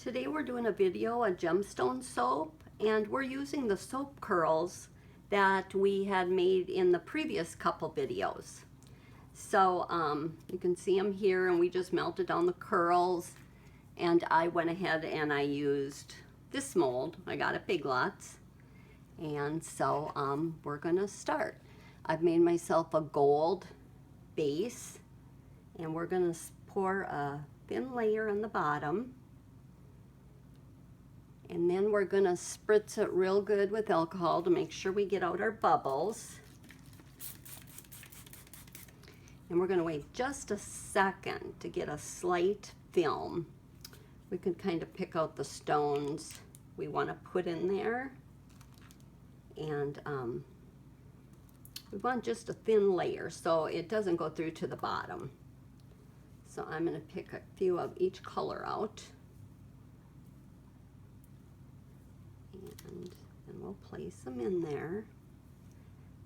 Today we're doing a video on gemstone soap, and we're using the soap curls that we had made in the previous couple videos. So you can see them here, and we just melted down the curls, and I went ahead and I used this mold. I got at Big Lots, and so we're gonna start. I've made myself a gold base, and we're gonna pour a thin layer on the bottom. And then we're gonna spritz it real good with alcohol to make sure we get out our bubbles. And we're gonna wait just a second to get a slight film. We can kind of pick out the stones we wanna put in there. And we want just a thin layer so it doesn't go through to the bottom. So I'm gonna pick a few of each color out. And we'll place them in there.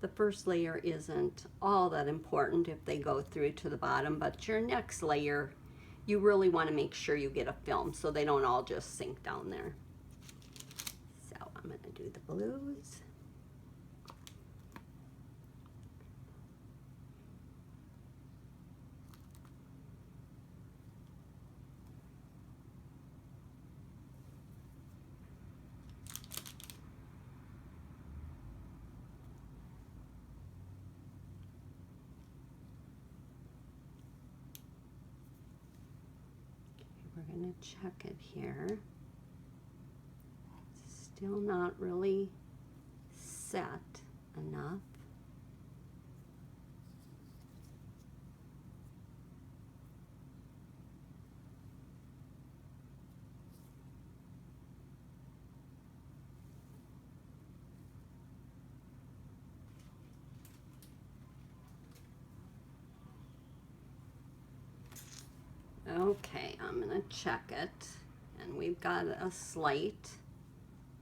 The first layer isn't all that important if they go through to the bottom, but your next layer, you really want to make sure you get a film so they don't all just sink down there. So I'm going to do the blues. We're going to check it here. It's still not really set enough. Okay, I'm gonna check it, and we've got a slight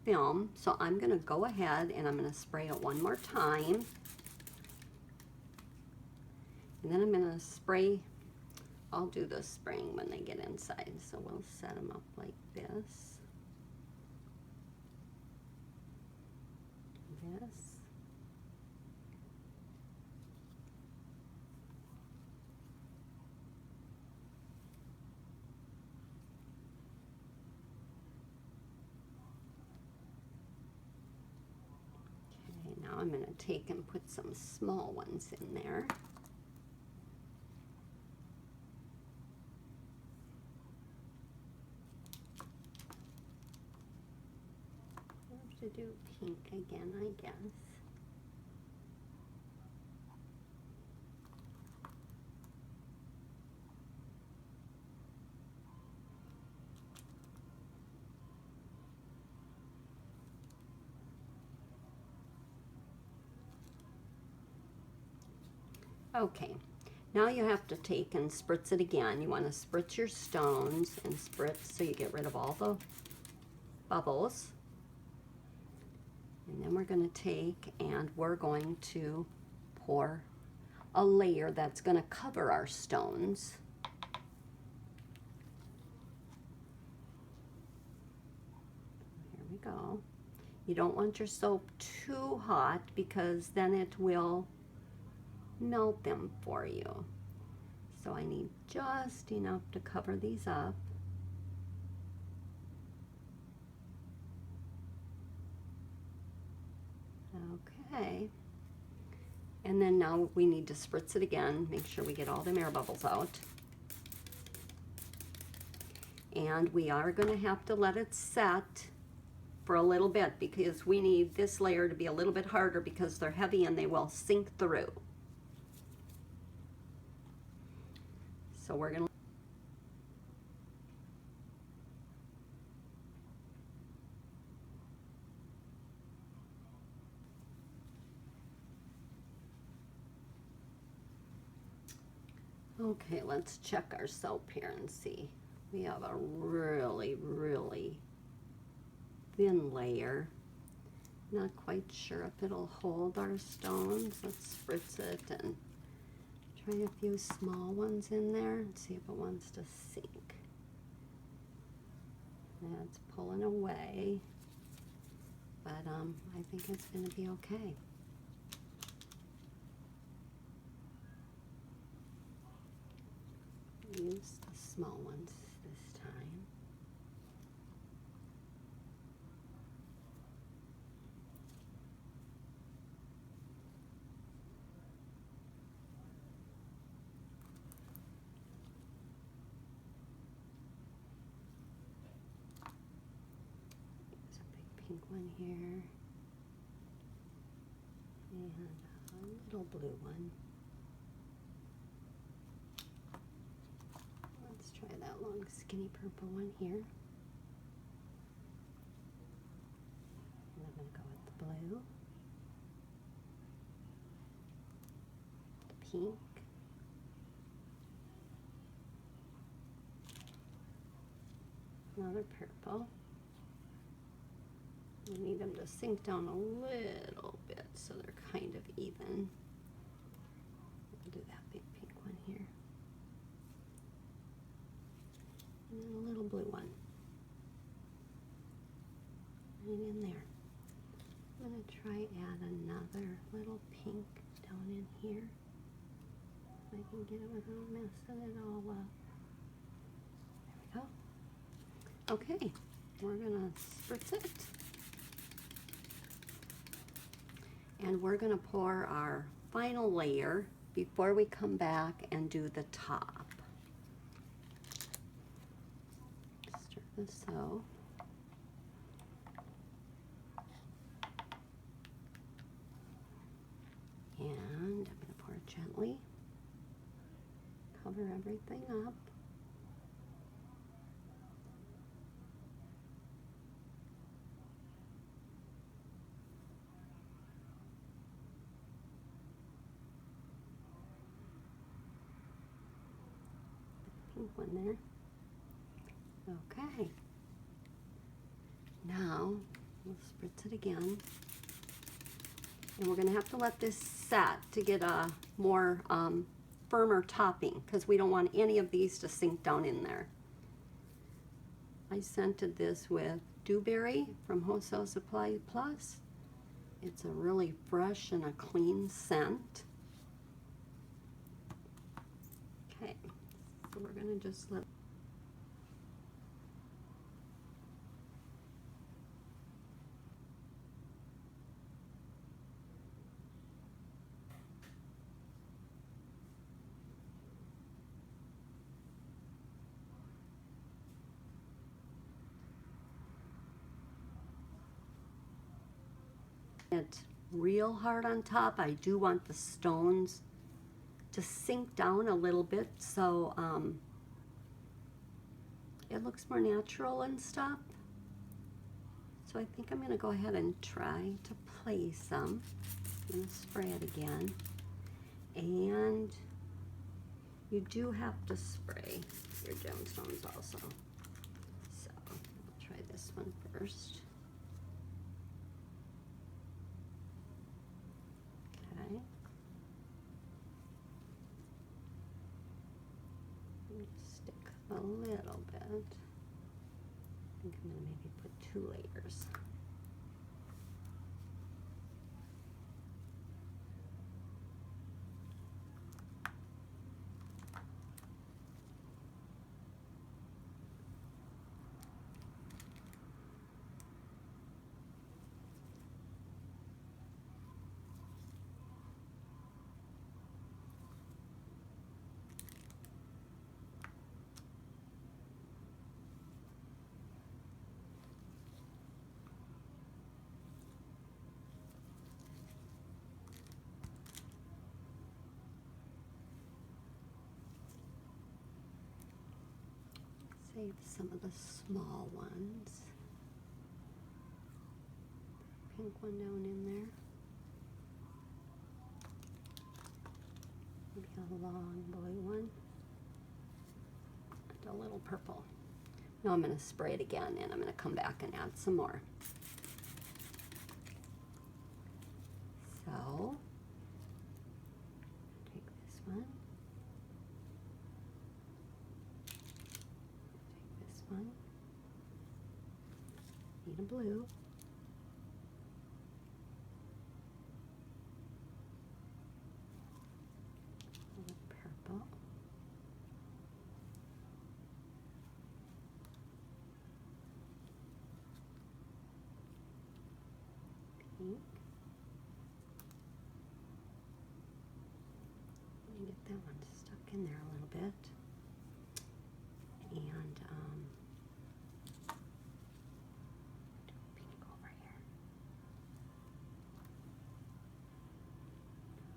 film, so I'm gonna go ahead and I'm gonna spray it one more time, and then I'm gonna spray. I'll do the spraying when they get inside, so we'll set them up like this, Now I'm going to take and put some small ones in there. I'll have to do pink again, I guess. Okay, now you have to take and spritz it again. You want to spritz your stones and spritz so you get rid of all the bubbles. And then we're going to take and we're going to pour a layer that's going to cover our stones. Here we go. You don't want your soap too hot because then it will melt them for you. So I need just enough to cover these up. Okay. And then now we need to spritz it again, make sure we get all them air bubbles out. And we are going to have to let it set for a little bit because we need this layer to be a little bit harder because they're heavy and they will sink through. So we're going to okay, let's check our soap here and see. We have a really, really thin layer. Not quite sure if it'll hold our stones. Let's spritz it and try a few small ones in there and see if it wants to sink. That's pulling away, but I think it's going to be okay. Use the small ones this time. There's a big pink one here, and a little blue one. Let's try that long skinny purple one here. And I'm going to go with the blue, the pink, another purple. We need them to sink down a little bit so they're kind of even. We'll do that big pink one here. And then a little blue one. Right in there. I'm going to try add another little pink down in here. If I can get it without messing it all up. There we go. Okay, we're going to spritz it. And we're going to pour our final layer before we come back and do the top. Start the sew. And I'm going to pour it gently. Cover everything up. Pink one there. Okay. Now we'll spritz it again. And we're going to have to let this set to get a more firmer topping because we don't want any of these to sink down in there. I scented this with Dewberry from Wholesale Supply Plus. It's a really fresh and a clean scent. Okay, so we're going to just let it real hard on top. I do want the stones to sink down a little bit so it looks more natural and stuff. So I think I'm going to go ahead and try to place some. I'm going to spray it again. And you do have to spray your gemstones also. So I'll try this one first. Okay. Stick a little bit. I think I'm going to maybe put 2 layers. Save some of the small ones. Pink one down in there. Maybe a long blue one. And a little purple. Now I'm going to spray it again and I'm going to come back and add some more. So, take this one. Take this one. shade of blue. A little purple. Pink. Let me get that one stuck in there a little bit. And pink over here.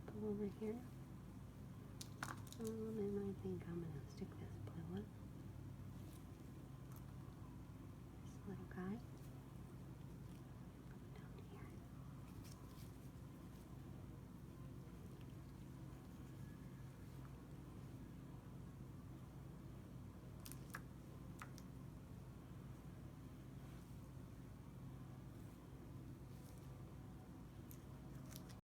Purple over here. And I think I'm going to stick this